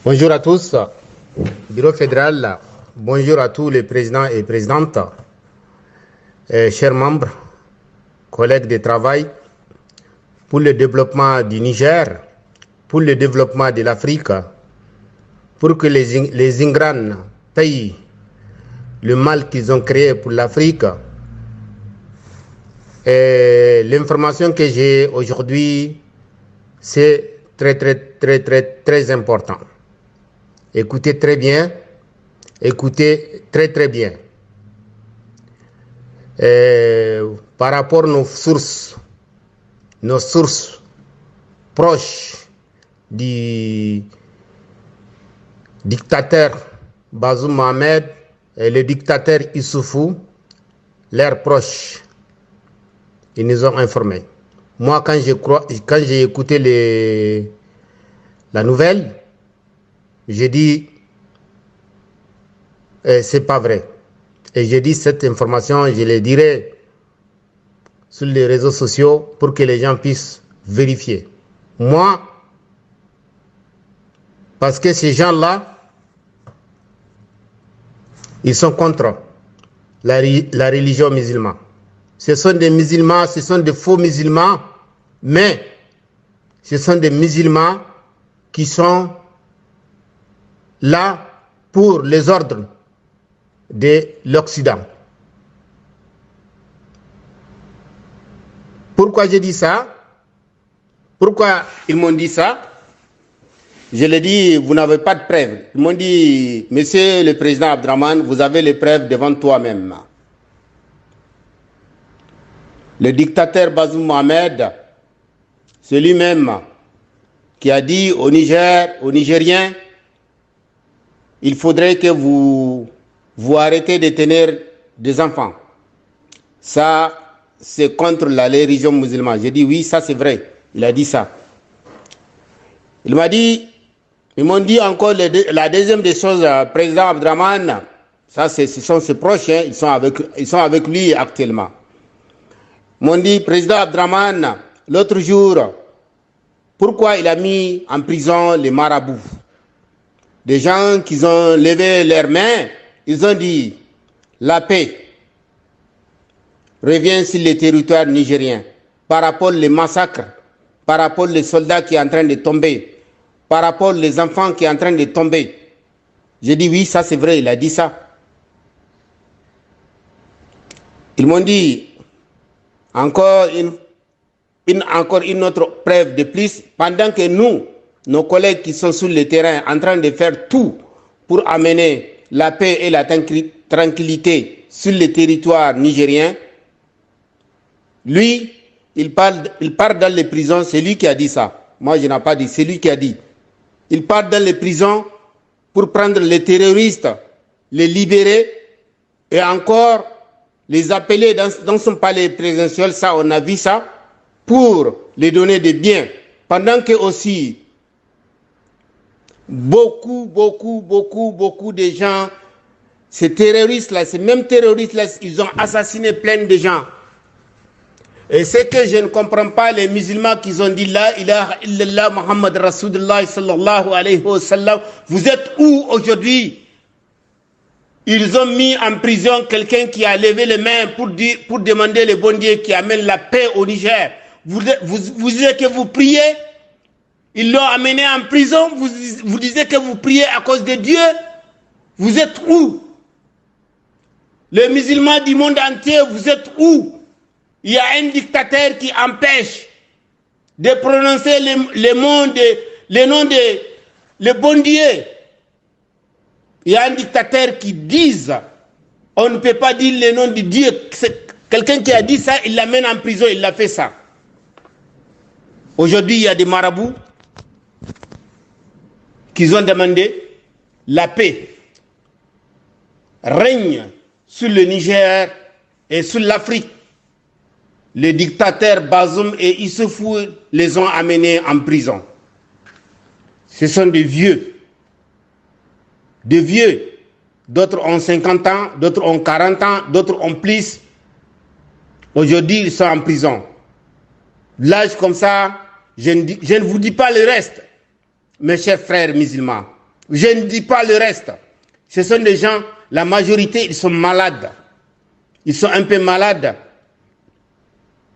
Bonjour à tous, Bureau fédéral, bonjour à tous les présidents et présidentes, chers membres, collègues de travail, pour le développement du Niger, pour le développement de l'Afrique, pour que les Ingranes payent le mal qu'ils ont créé pour l'Afrique. L'information que j'ai aujourd'hui, c'est très important. Écoutez très bien, écoutez très bien. Par rapport à nos sources proches du dictateur Bazoum Mohamed et le dictateur Issoufou, leurs proches, ils nous ont informés. Moi, quand j'ai écouté la nouvelle, j'ai dit, c'est pas vrai. Et j'ai dit cette information, je le dirai sur les réseaux sociaux pour que les gens puissent vérifier. Moi, parce que ces gens-là, ils sont contre la religion musulmane. Ce sont des musulmans, ce sont des faux musulmans, mais ce sont des musulmans qui sont là pour les ordres de l'Occident. Pourquoi j'ai dit ça? Pourquoi ils m'ont dit ça? Je l'ai dit, vous n'avez pas de preuves. Ils m'ont dit, monsieur le président Abdraman, vous avez les preuves devant toi-même. Le dictateur Bazoum Mohamed, c'est lui-même qui a dit au Niger, aux Nigériens, il faudrait que vous arrêtez de tenir des enfants. Ça, c'est contre la religion musulmane. J'ai dit oui, ça c'est vrai. Il a dit ça. Ils m'ont dit encore la deuxième des choses, président Abdraman, ça ce sont ses proches, hein, ils sont avec lui actuellement. Ils m'ont dit, président Abdraman, l'autre jour, pourquoi il a mis en prison les marabouts? Des gens qui ont levé leurs mains, ils ont dit, la paix revient sur les territoires nigériens par rapport aux massacres, par rapport aux soldats qui sont en train de tomber, par rapport aux enfants qui sont en train de tomber. J'ai dit oui, ça c'est vrai, il a dit ça. Ils m'ont dit, encore une autre preuve de plus, pendant que nous, nos collègues qui sont sur le terrain, en train de faire tout pour amener la paix et la tranquillité sur le territoire nigérien, lui, il part dans les prisons, c'est lui qui a dit ça. Moi, je n'ai pas dit, c'est lui qui a dit. Il part dans les prisons pour prendre les terroristes, les libérer et encore les appeler dans son palais présidentiel, ça on a vu ça, pour les donner des biens. Pendant que aussi, beaucoup de gens, ces terroristes-là, ces mêmes terroristes-là, ils ont assassiné plein de gens. Et ce que je ne comprends pas, les musulmans qui ont dit La ilaha illallah Muhammad Rasulullah sallallahu alayhi wa sallam, vous êtes où aujourd'hui? Ils ont mis en prison quelqu'un qui a levé les mains pour demander le bon Dieu qui amène la paix au Niger. Vous dites que vous priez, ils l'ont amené en prison, vous disiez que vous priez à cause de Dieu. Vous êtes où? Les musulmans du monde entier, vous êtes où? Il y a un dictateur qui empêche de prononcer les noms de le bon Dieu. Il y a un dictateur qui dit, on ne peut pas dire le nom de Dieu. Quelqu'un qui a dit ça, il l'amène en prison, il a fait ça. Aujourd'hui, il y a des marabouts qui ont demandé la paix règne sur le Niger et sur l'Afrique. Les dictateurs Bazoum et Issoufou les ont amenés en prison. Ce sont des vieux. Des vieux. D'autres ont 50 ans, d'autres ont 40 ans, d'autres ont plus. Aujourd'hui, ils sont en prison. L'âge comme ça, je ne vous dis pas le reste. Mes chers frères musulmans, Je ne dis pas le reste. Ce sont des gens, la majorité, ils sont malades. Ils sont un peu malades.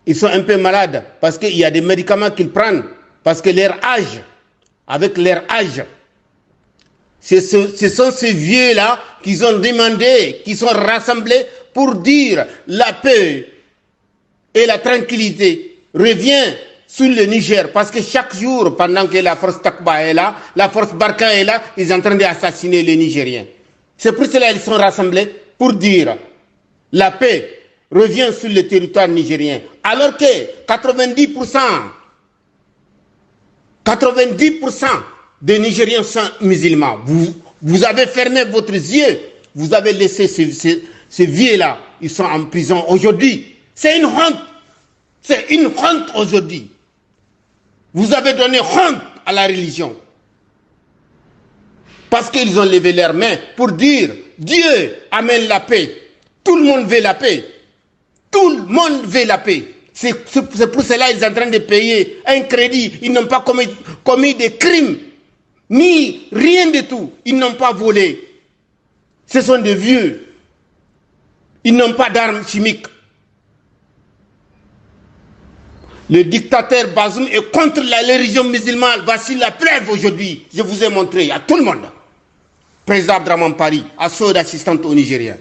Ils sont un peu malades parce qu'il y a des médicaments qu'ils prennent. Parce que leur âge, avec leur âge, ce sont ces vieux-là qui ont demandé, qui sont rassemblés pour dire la paix et la tranquillité revient sur le Niger. Parce que chaque jour, pendant que la force Takba est là, la force Barkhane est là, ils sont en train d'assassiner les Nigériens. C'est pour cela qu'ils sont rassemblés pour dire la paix revient sur le territoire nigérien. Alors que 90% des Nigériens sont musulmans. Vous avez fermé votre yeux, vous avez laissé ces vieux-là, ils sont en prison aujourd'hui. C'est une honte. C'est une honte aujourd'hui. Vous avez donné honte à la religion. Parce qu'ils ont levé leurs mains pour dire Dieu amène la paix. Tout le monde veut la paix. Tout le monde veut la paix. C'est pour cela qu'ils sont en train de payer un crédit. Ils n'ont pas commis de crimes, ni rien de tout. Ils n'ont pas volé. Ce sont des vieux. Ils n'ont pas d'armes chimiques. Le dictateur Bazoum est contre la religion musulmane. Voici la preuve aujourd'hui. Je vous ai montré à tout le monde. Président Abdraman Paris, assaut d'assistante au Nigérien.